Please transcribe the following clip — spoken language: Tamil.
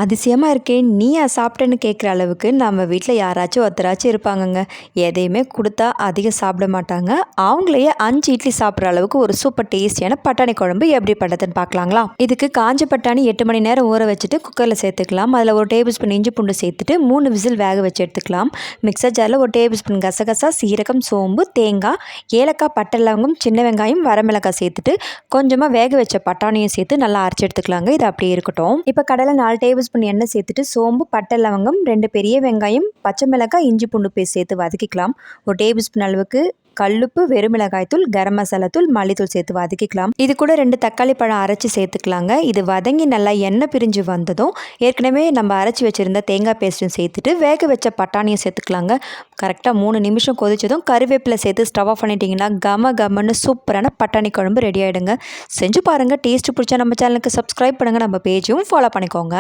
அதிசயமா இருக்கே! நீயா சாப்பிட்டேன்னு கேட்குற அளவுக்கு நம்ம வீட்ல யாராச்சும் ஒருத்தராச்சும் இருப்பாங்கங்க. எதையுமே குடுத்தா அதிகம் சாப்பிட மாட்டாங்க. அவங்களையே 5 இட்லி சாப்பிடுற அளவுக்கு ஒரு சூப்பர் டேஸ்டியான பட்டாணி குழம்பு எப்படி பண்ணுறதுன்னு பார்க்கலாங்களா? இதுக்கு காஞ்ச பட்டாணி 8 மணி நேரம் ஊற வச்சுட்டு குக்கரில் சேர்த்துக்கலாம். அதில் 1 டேபிள் ஸ்பூன் இஞ்சி பூண்டு சேர்த்துட்டு 3 விசில் வேக வச்சு எடுத்துக்கலாம். மிக்சர் ஜாரில் 1 டேபிள் ஸ்பூன் கசகசா, சீரகம், சோம்பு, தேங்காய், ஏலக்காய், பட்டை, லவங்கம், சின்ன வெங்காயம், வரமிளகாய் சேர்த்துட்டு கொஞ்சமாக வேக வச்ச பட்டாணியும் சேர்த்து நல்லா அரைச்சி எடுத்துக்கலாங்க. இது அப்படியே இருக்கட்டும். இப்போ கடையில் 4 டேபிள் ஸ்பூன் எண்ணெய் சேர்த்துட்டு சோம்பு, பட்டை, லவங்கம், 2 பெரிய வெங்காயம், பச்சை மிளகாய், இஞ்சி பூண்டு பேஸ்ட் சேர்த்து வதக்கிக்கலாம். 1 டேபிள் ஸ்பூன் அளவுக்கு கல்லுப்பு, வெறுமிளகாய் தூள், கரம் மசாலா தூள், மல்லித்தூள் சேர்த்து வதக்கிக்கலாம். இது கூட 2 தக்காளி பழம் அரைச்சி சேர்த்துக்கலாங்க. இது வதங்கி நல்லா எண்ணெய் பிரிஞ்சு வந்ததும் ஏற்கனவே நம்ம அரைச்சி வச்சுருந்த தேங்காய் பேஸ்ட்டும் சேர்த்துட்டு வேக வச்ச பட்டாணியும் சேர்த்துக்கலாங்க. கரெக்டாக 3 நிமிஷம் கொதிச்சதும் கருவேப்பிலை சேர்த்து ஸ்டவ் ஆஃப் பண்ணிட்டீங்கன்னா கமன்னு சூப்பரான பட்டாணி குழம்பு ரெடி ஆகிடுங்க. செஞ்சு பாருங்கள். டேஸ்ட்டு பிடிச்சா நம்ம சேனலுக்கு சப்ஸ்கிரைப் பண்ணுங்கள். நம்ம பேஜையும் ஃபாலோ பண்ணிக்கோங்க.